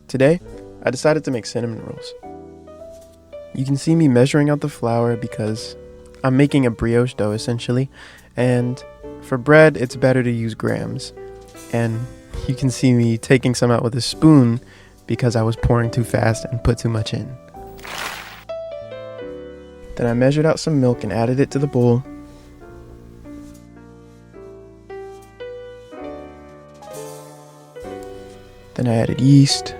Today, I decided to make cinnamon rolls. You can see me measuring out the flour because I'm making a brioche dough essentially, and for bread it's better to use grams. And you can see me taking some out with a spoon because I was pouring too fast and put too much in. Then I measured out some milk and added it to the bowl. Then I added yeast.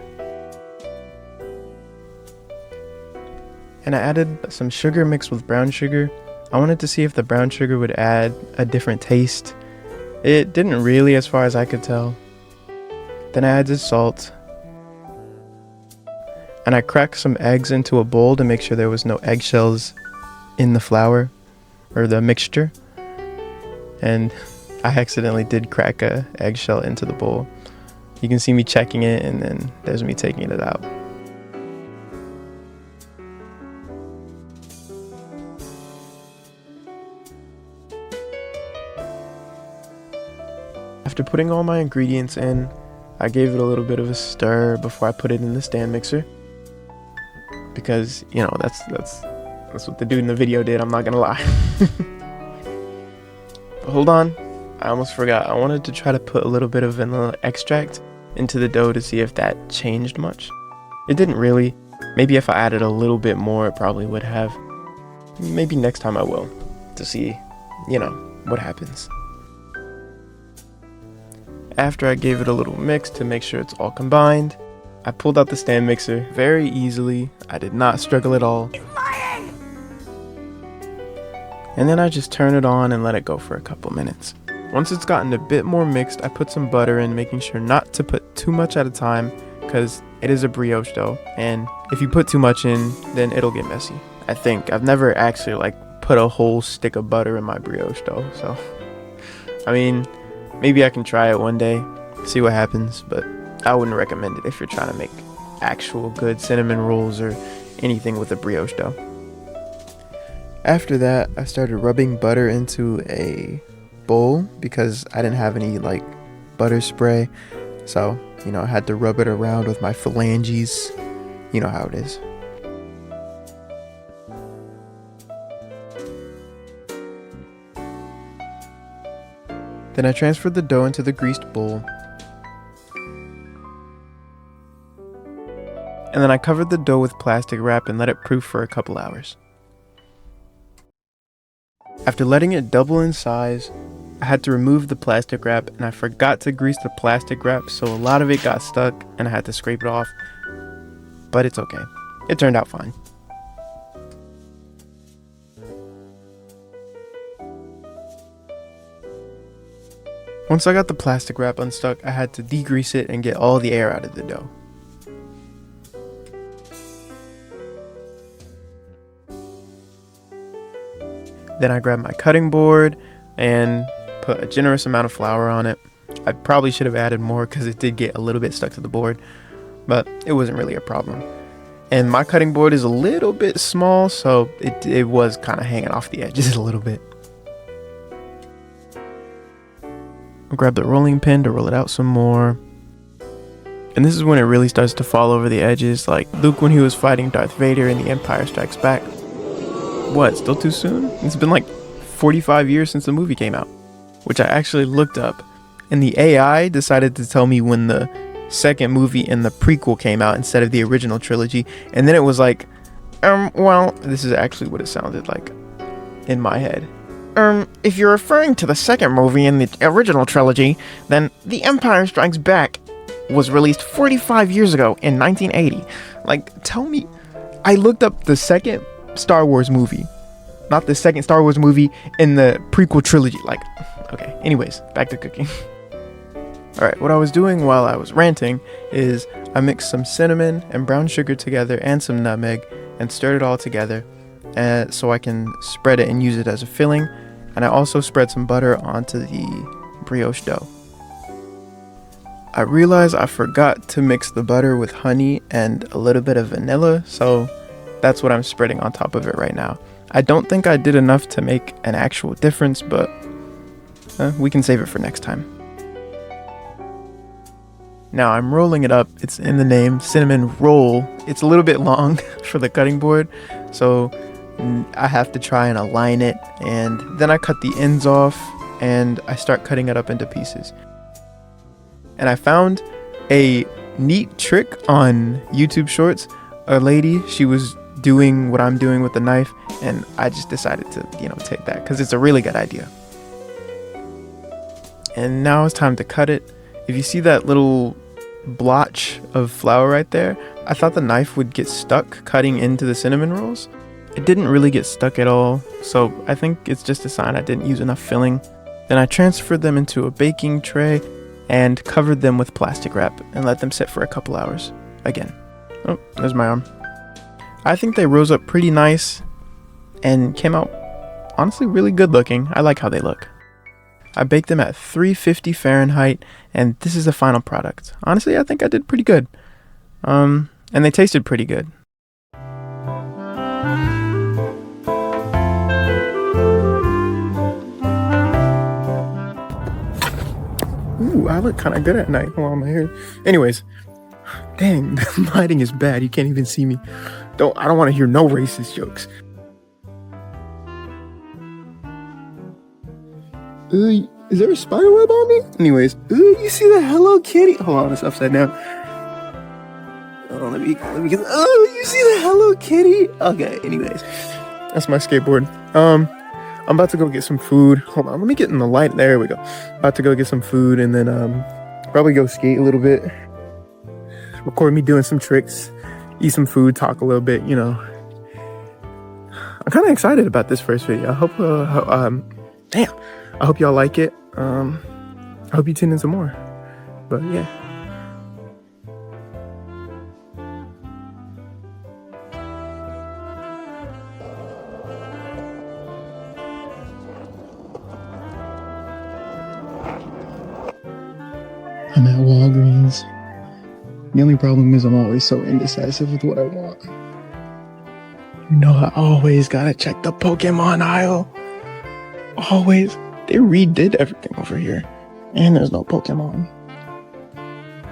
And I added some sugar mixed with brown sugar. I wanted to see if the brown sugar would add a different taste. It didn't really, as far as I could tell. Then I added salt. And I cracked some eggs into a bowl to make sure there was no eggshells in the flour or the mixture. And I accidentally did crack a eggshell into the bowl. You can see me checking it, and then there's me taking it out. After putting all my ingredients in, I gave it a little bit of a stir before I put it in the stand mixer. Because, you know, that's what the dude in the video did, I'm not gonna lie. But hold on, I almost forgot. I wanted to try to put a little bit of vanilla extract into the dough to see if that changed much. It didn't really. Maybe if I added a little bit more, it probably would have. Maybe next time I will, to see, you know, what happens. After I gave it a little mix to make sure it's all combined, I pulled out the stand mixer very easily. I did not struggle at all. And then I just turn it on and let it go for a couple minutes. Once it's gotten a bit more mixed, I put some butter in, making sure not to put too much at a time because it is a brioche dough, and if you put too much in, then it'll get messy. I think I've never actually put a whole stick of butter in my brioche dough, so I mean, maybe I can try it one day, see what happens, but I wouldn't recommend it if you're trying to make actual good cinnamon rolls or anything with a brioche dough. After that, I started rubbing butter into a bowl because I didn't have any butter spray, so I had to rub it around with my phalanges. You know how it is. Then I transferred the dough into the greased bowl, and then I covered the dough with plastic wrap and let it proof for a couple hours. After letting it double in size, I had to remove the plastic wrap, and I forgot to grease the plastic wrap, so a lot of it got stuck and I had to scrape it off, but it's okay. It turned out fine. Once I got the plastic wrap unstuck, I had to degrease it and get all the air out of the dough. Then I grabbed my cutting board and put a generous amount of flour on it. I probably should have added more because it did get a little bit stuck to the board, but it wasn't really a problem. And my cutting board is a little bit small, so it was kind of hanging off the edges a little bit. I'll grab the rolling pin to roll it out some more. And this is when it really starts to fall over the edges, like Luke when he was fighting Darth Vader in The Empire Strikes Back. What, still too soon? It's been 45 years since the movie came out, which I actually looked up, and the AI decided to tell me when the second movie in the prequel came out instead of the original trilogy, and then it was well, this is actually what it sounded like in my head. If you're referring to the second movie in the original trilogy, then The Empire Strikes Back was released 45 years ago in 1980. Tell me, I looked up the second Star Wars movie, not the second Star Wars movie in the prequel trilogy. Okay, anyways, back to cooking. Alright, what I was doing while I was ranting is I mixed some cinnamon and brown sugar together and some nutmeg and stirred it all together so I can spread it and use it as a filling. And I also spread some butter onto the brioche dough. I realized I forgot to mix the butter with honey and a little bit of vanilla, so that's what I'm spreading on top of it right now. I don't think I did enough to make an actual difference, but we can save it for next time. Now I'm rolling it up. It's in the name, cinnamon roll. It's a little bit long for the cutting board, so I have to try and align it, and then I cut the ends off and I start cutting it up into pieces. And I found a neat trick on YouTube Shorts. A lady, she was doing what I'm doing with the knife, and I just decided to, take that because it's a really good idea. And now it's time to cut it. If you see that little blotch of flour right there, I thought the knife would get stuck cutting into the cinnamon rolls. It didn't really get stuck at all, so I think it's just a sign I didn't use enough filling. Then I transferred them into a baking tray and covered them with plastic wrap and let them sit for a couple hours. Again. Oh, there's my arm. I think they rose up pretty nice and came out honestly really good looking. I like how they look. I baked them at 350 Fahrenheit, and this is the final product. Honestly, I think I did pretty good. And they tasted pretty good. Ooh, I look kind of good at night. Hold on, my hair. Anyways, dang, the lighting is bad. You can't even see me. I don't want to hear no racist jokes. Is there a spider web on me? Anyways, you see the Hello Kitty? Hold on, it's upside down. Oh, let me get. Oh, you see the Hello Kitty? Okay, anyways, that's my skateboard. I'm about to go get some food. Hold on, let me get in the light. There we go. About to go get some food and then probably go skate a little bit. Record me doing some tricks, eat some food, talk a little bit. I'm kind of excited about this first video. I hope I hope y'all like it. I hope you tune in some more. But yeah. I'm at Walgreens. The only problem is I'm always so indecisive with what I want. I always gotta check the Pokemon aisle. Always. They redid everything over here. And there's no Pokemon.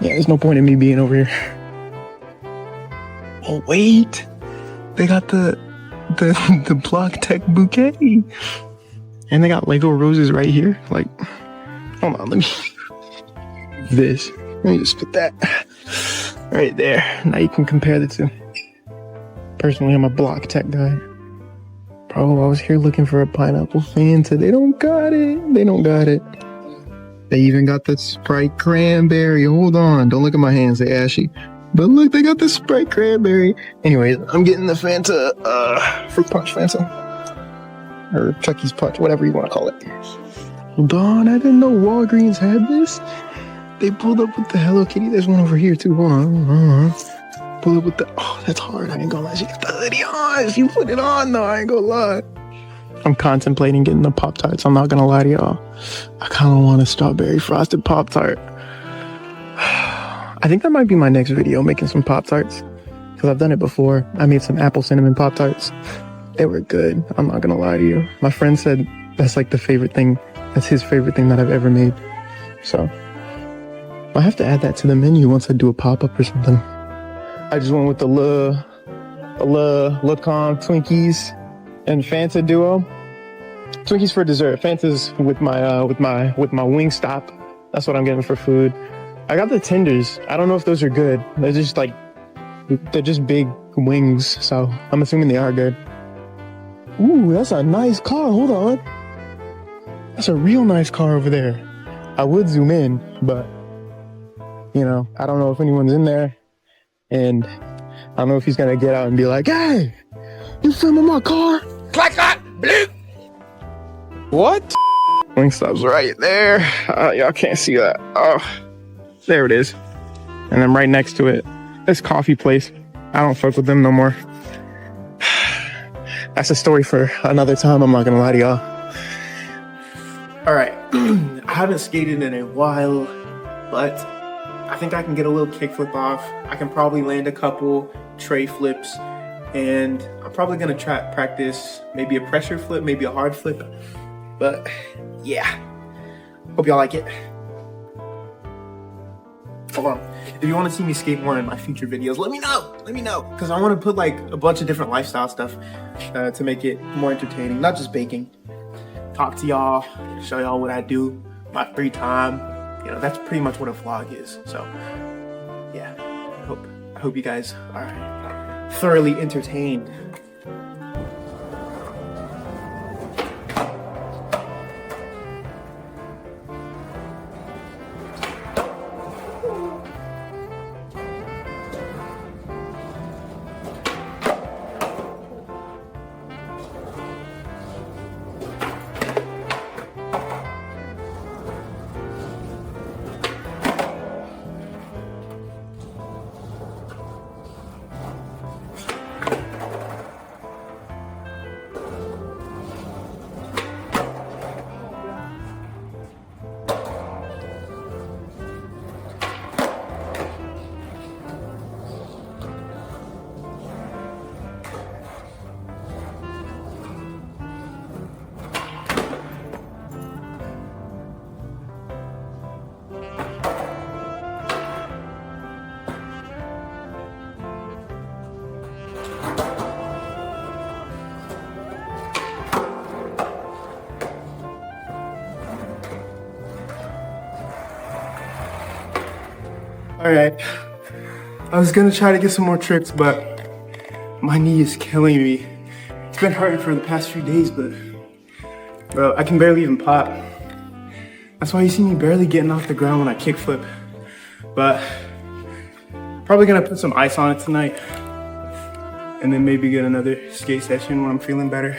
Yeah, there's no point in me being over here. Oh, wait. They got the Block Tech bouquet. And they got Lego roses right here. Like, hold on, let me just put that right there. Now you can compare the two. Personally, I'm a Block Tech guy. Bro, I was here looking for a pineapple Fanta. They don't got it. They even got the Sprite cranberry. Hold on. Don't look at my hands. They ashy. But look, they got the Sprite cranberry. Anyways, I'm getting the Fanta, fruit punch Fanta. Or Chucky's punch, whatever you want to call it. Hold on. I didn't know Walgreens had this. They pulled up with the Hello Kitty. There's one over here too. Hold on. Pull up with the, oh, that's hard. I ain't gonna lie. She got the hoodie on. She put it on though. I ain't gonna lie. I'm contemplating getting the Pop-Tarts. I'm not gonna lie to y'all. I kind of want a strawberry frosted Pop-Tart. I think that might be my next video, making some Pop-Tarts. Because I've done it before. I made some apple cinnamon Pop-Tarts. They were good. I'm not gonna lie to you. My friend said that's like the favorite thing. That's his favorite thing that I've ever made. So I have to add that to the menu once I do a pop-up or something. I just went with the Lacombe Twinkies and Fanta duo. Twinkies for dessert. Fanta's with my Wingstop. That's what I'm getting for food. I got the tenders. I don't know if those are good. They're just big wings, so I'm assuming they are good. Ooh, that's a nice car. Hold on. That's a real nice car over there. I would zoom in, but I don't know if anyone's in there. And I don't know if he's gonna get out and be like, "Hey, you filming my car?" Clack, clack, bloop. What? Wingstop's right there. Y'all can't see that. Oh, there it is. And then right next to it, this coffee place. I don't fuck with them no more. That's a story for another time. I'm not gonna lie to y'all. All right, I haven't skated in a while, but I think I can get a little kickflip off. I can probably land a couple tray flips, and I'm probably gonna practice maybe a pressure flip, maybe a hard flip. But yeah, hope y'all like it. hold on. If you want to see me skate more in my future videos, let me know, because I want to put like a bunch of different lifestyle stuff to make it more entertaining, not just baking. Talk to y'all, show y'all what I do, my free time. You know, that's pretty much what a vlog is. So yeah, I hope you guys are thoroughly entertained. All right, I was gonna try to get some more tricks, but my knee is killing me. It's been hurting for the past few days, but bro, I can barely even pop. That's why you see me barely getting off the ground when I kickflip. But probably gonna put some ice on it tonight, and then maybe get another skate session when I'm feeling better.